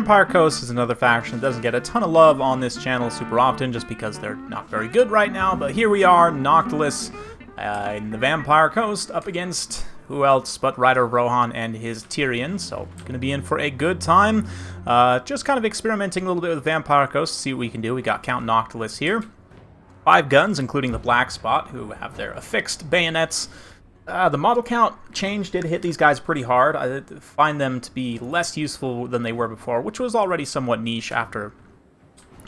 Vampire Coast is another faction that doesn't get a ton of love on this channel super often just because they're not very good right now, but here we are, NOCTILUS in the Vampire Coast up against who else but Rider Rohan and his Tyrion, so gonna be in for a good time. Just kind of experimenting a little bit with Vampire Coast to see what we can do. We got Count NOCTILUS here. 5 guns, including the Black Spot, who have their affixed bayonets. The model count change did hit these guys pretty hard. I find them to be less useful than they were before, which was already somewhat niche after,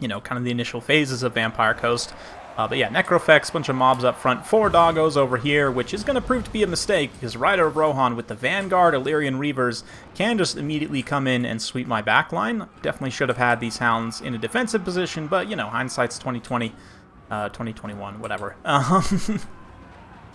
you know, kind of the initial phases of Vampire Coast. But yeah, Necrofex, bunch of mobs up front, 4 doggos over here, which is going to prove to be a mistake, because Rider of Rohan with the Vanguard Illyrian Reavers can just immediately come in and sweep my backline. Definitely should have had these Hounds in a defensive position, but, you know, hindsight's 2020, 2021, whatever.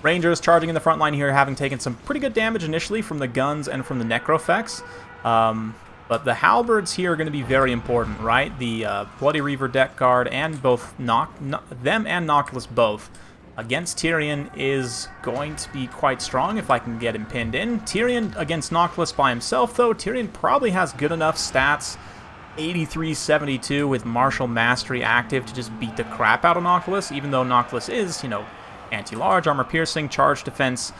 Rangers charging in the front line here, having taken some pretty good damage initially from the guns and from the Necrofex. But the Halberds here are going to be very important, right? The Bloody Reaver deck guard and both them and NOCTILUS both against Tyrion is going to be quite strong if I can get him pinned in. Tyrion against NOCTILUS by himself, though, Tyrion probably has good enough stats, 83-72 with Martial Mastery active to just beat the crap out of NOCTILUS, even though NOCTILUS is, you know, anti-large, armor piercing, charge defense,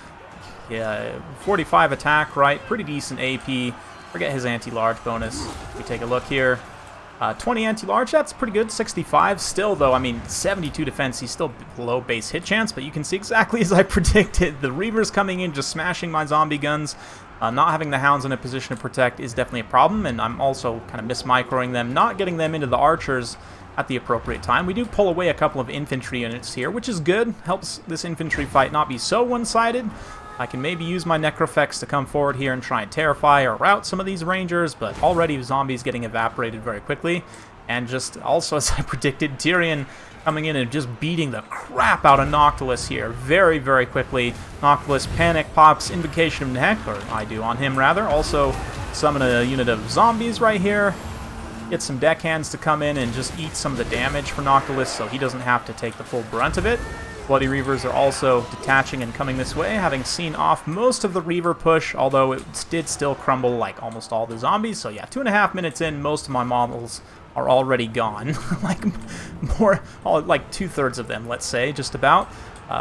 45 attack, right? Pretty decent AP. Forget his anti-large bonus. We take a look here. 20 anti-large, that's pretty good. 65 still, though, I mean, 72 defense. He's still below base hit chance, but you can see exactly as I predicted. The Reavers coming in, just smashing my zombie guns. Not having the Hounds in a position to protect is definitely a problem, and I'm also kind of mismicroing them, not getting them into the archers at the appropriate time. We do pull away a couple of infantry units here, which is good. Helps this infantry fight not be so one-sided. I can maybe use my Necrofex to come forward here and try and terrify or rout some of these Rangers, but already zombies getting evaporated very quickly. And just also, as I predicted, Tyrion coming in and just beating the crap out of NOCTILUS here very, very quickly. NOCTILUS panic pops Invocation of Neck, or I do on him rather. Also summon a unit of zombies right here. Get some deckhands to come in and just eat some of the damage for NOCTILUS so he doesn't have to take the full brunt of it. Bloody Reavers are also detaching and coming this way, having seen off most of the Reaver push, although it did still crumble like almost all the zombies. So yeah, 2.5 minutes in, most of my models are already gone. Like like 2/3 of them, let's say, just about.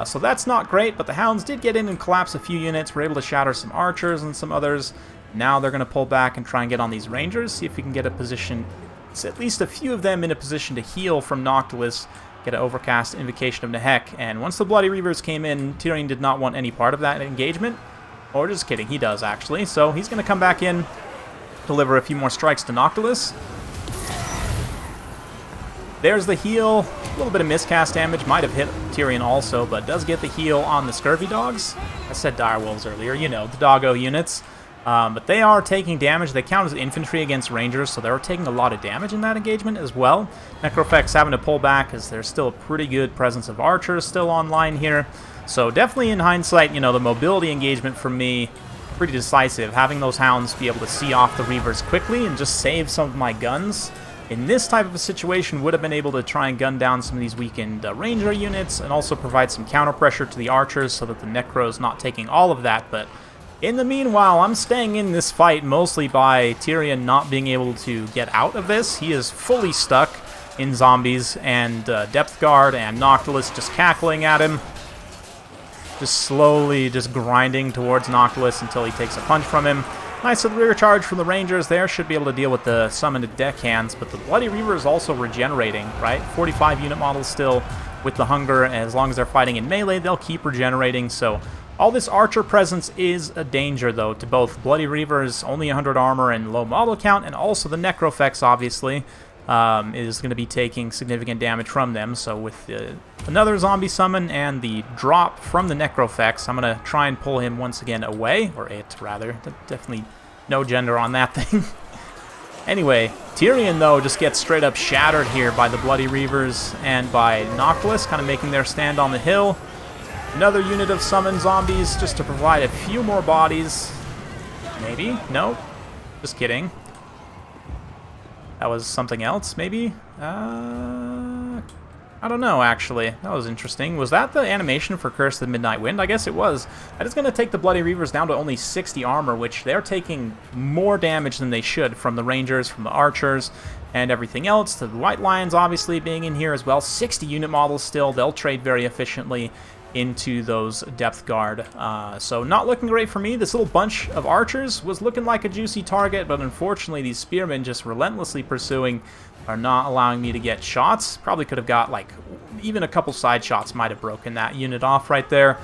So that's not great, but the Hounds did get in and collapse a few units. We're able to shatter some archers and some others. Now they're going to pull back and try and get on these Rangers, see if we can get a position, at least a few of them in a position to heal from NOCTILUS, get an overcast Invocation of Nehek. And once the Bloody Reavers came in, Tyrion did not want any part of that engagement. Or just kidding, he does actually. So he's going to come back in, deliver a few more strikes to NOCTILUS. There's the heal. A little bit of miscast damage, might have hit Tyrion also, but does get the heal on the Scurvy Dogs. I said Direwolves earlier, you know, the doggo units. But they are taking damage. They count as infantry against Rangers, so they're taking a lot of damage in that engagement as well. Necrofex having to pull back as there's still a pretty good presence of archers still online here. So definitely in hindsight, you know, the mobility engagement for me, pretty decisive. Having those Hounds be able to see off the Reavers quickly and just save some of my guns in this type of a situation would have been able to try and gun down some of these weakened Ranger units and also provide some counter pressure to the archers so that the Necro's not taking all of that, but in the meanwhile, I'm staying in this fight mostly by Tyrion not being able to get out of this. He is fully stuck in zombies and Depth Guard and NOCTILUS just cackling at him. Just slowly just grinding towards NOCTILUS until he takes a punch from him. Nice little rear charge from the Rangers there. Should be able to deal with the summoned deckhands, but the Bloody Reaver is also regenerating, right? 45 unit models still with the Hunger. As long as they're fighting in melee, they'll keep regenerating, so all this archer presence is a danger, though, to both Bloody Reavers, only 100 armor and low model count, and also the Necrofex, obviously, is going to be taking significant damage from them. So with another zombie summon and the drop from the Necrofex, I'm going to try and pull him once again away, or it, rather. Definitely no gender on that thing. Anyway, Tyrion, though, just gets straight up shattered here by the Bloody Reavers and by NOCTILUS, kind of making their stand on the hill. Another unit of summoned zombies just to provide a few more bodies. Maybe? No. Just kidding. That was something else, maybe? I don't know, actually. That was interesting. Was that the animation for Curse of the Midnight Wind? I guess it was. That is going to take the Bloody Reavers down to only 60 armor, which they're taking more damage than they should from the Rangers, from the Archers, and everything else. The White Lions obviously being in here as well. 60 unit models still. They'll trade very efficiently into those Depth Guard. So not looking great for me. This little bunch of Archers was looking like a juicy target, but unfortunately these Spearmen just relentlessly pursuing are not allowing me to get shots. Probably could have got, like, even a couple side shots might have broken that unit off right there.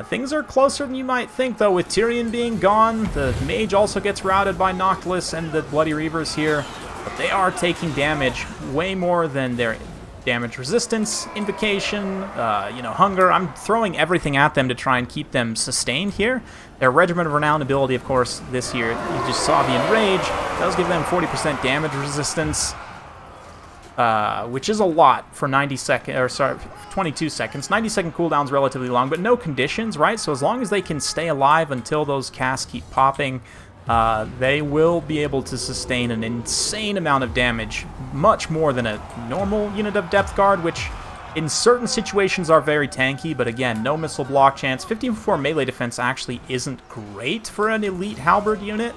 Things are closer than you might think, though, with Tyrion being gone. The Mage also gets routed by Noctilus and the Bloody Reavers here, but they are taking damage way more than their damage resistance, Invocation, Hunger. I'm throwing everything at them to try and keep them sustained here. Their Regiment of Renown ability, of course, this year, you just saw the Enrage, does give them 40% damage resistance. Which is a lot for 22 seconds. 90-second cooldown's relatively long, but no conditions, right? So as long as they can stay alive until those casts keep popping, they will be able to sustain an insane amount of damage, much more than a normal unit of Depth Guard, which in certain situations are very tanky, but again, no missile block chance. 54 melee defense actually isn't great for an elite halberd unit.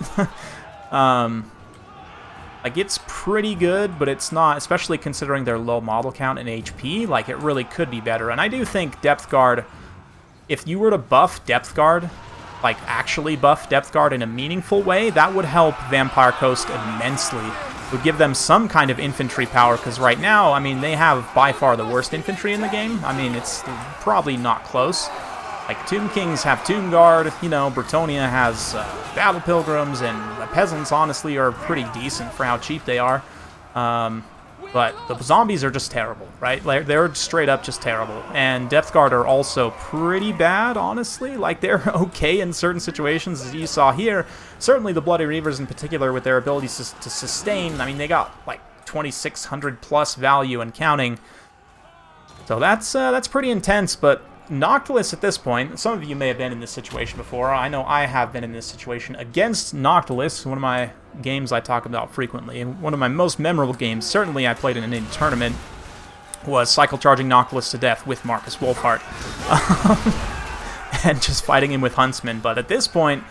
Like, it's pretty good, but it's not, especially considering their low model count and HP. Like, it really could be better. And I do think Depth Guard, if you were to buff Depth Guard, like, actually buff Depth Guard in a meaningful way, that would help Vampire Coast immensely. It would give them some kind of infantry power, because right now, I mean, they have by far the worst infantry in the game. I mean, it's probably not close. Like, Tomb Kings have Tomb Guard, Bretonnia has Battle Pilgrims, and the Peasants, honestly, are pretty decent for how cheap they are. But the zombies are just terrible, right? Like, they're straight up just terrible. And Depth Guard are also pretty bad, honestly. Like, they're okay in certain situations, as you saw here. Certainly the Bloody Reavers in particular, with their abilities to sustain, I mean, they got, like, 2,600 plus value and counting. So that's pretty intense, but Noctilus at this point, some of you may have been in this situation before. I know I have been in this situation against Noctilus, one of my games I talk about frequently, and one of my most memorable games, certainly I played in a tournament, was cycle charging Noctilus to death with Marcus Wolfhart. And just fighting him with Huntsman. But at this point,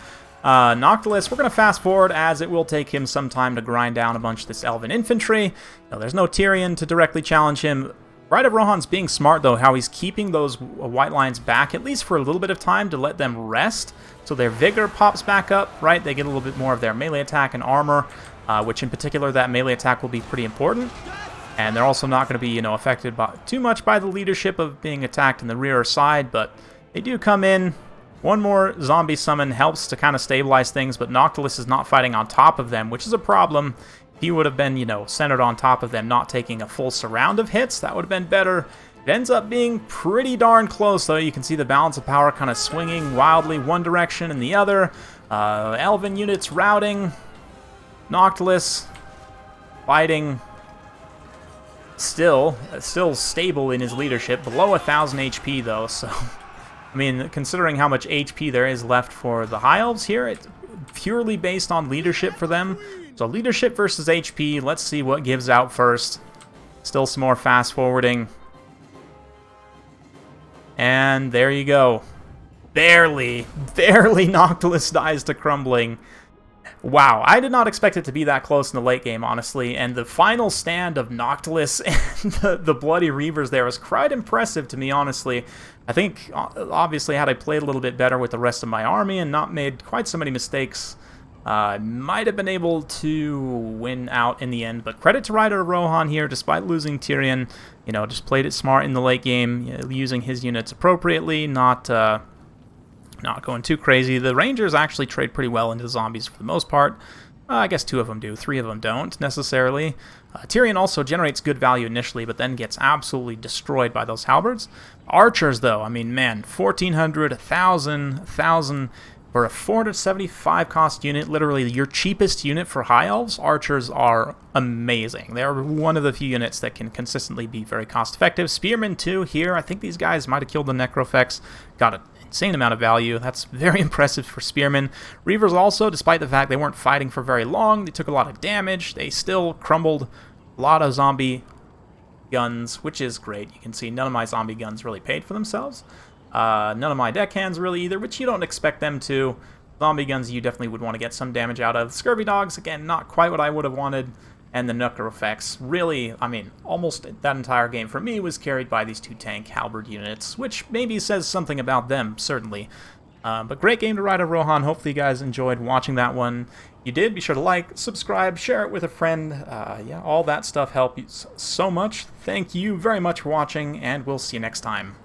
Noctilus, we're going to fast forward, as it will take him some time to grind down a bunch of this Elven infantry. There's no Tyrion to directly challenge him. Bride of Rohan's being smart, though, how he's keeping those White Lions back, at least for a little bit of time, to let them rest, so their vigor pops back up, right? They get a little bit more of their melee attack and armor, which in particular, that melee attack will be pretty important. And they're also not going to be, affected too much by the leadership of being attacked in the rear or side, but they do come in. One more zombie summon helps to kind of stabilize things, but Noctilus is not fighting on top of them, which is a problem. He would have been, centered on top of them, not taking a full surround of hits. That would have been better. It ends up being pretty darn close, though. You can see the balance of power kind of swinging wildly one direction and the other. Elven units routing. Noctilus fighting. Still stable in his leadership. Below 1,000 HP, though, so I mean, considering how much HP there is left for the High Elves here, it's purely based on leadership for them. So leadership versus HP, let's see what gives out first. Still some more fast forwarding. And there you go. Barely Noctilus dies to crumbling. Wow, I did not expect it to be that close in the late game, honestly. And the final stand of Noctilus and the Bloody Reavers there was quite impressive to me, honestly. I think, obviously, had I played a little bit better with the rest of my army and not made quite so many mistakes, I might have been able to win out in the end. But credit to Rider of Rohan here, despite losing Tyrion, just played it smart in the late game, using his units appropriately, not going too crazy. The Rangers actually trade pretty well into the zombies for the most part. I guess 2 of them do, 3 of them don't, necessarily. Tyrion also generates good value initially, but then gets absolutely destroyed by those halberds. Archers, though, I mean, man, 1,400, 1,000, for a 475 cost unit, literally your cheapest unit for High Elves. Archers are amazing. They're one of the few units that can consistently be very cost effective. Spearmen, too, here. I think these guys might have killed the Necrofex. Got an insane amount of value. That's very impressive for Spearmen. Reavers also, despite the fact they weren't fighting for very long, they took a lot of damage. They still crumbled a lot of zombie guns, which is great. You can see none of my zombie guns really paid for themselves. None of my deckhands really either, which you don't expect them to. Zombie guns you definitely would want to get some damage out of. Scurvy dogs, again, not quite what I would have wanted. And the Nooker effects, really, I mean, almost that entire game for me was carried by these 2 tank halberd units, which maybe says something about them, certainly. But great game to ride of Rohan. Hopefully you guys enjoyed watching that one. If you did, be sure to like, subscribe, share it with a friend. Yeah, all that stuff helps so much. Thank you very much for watching, and we'll see you next time.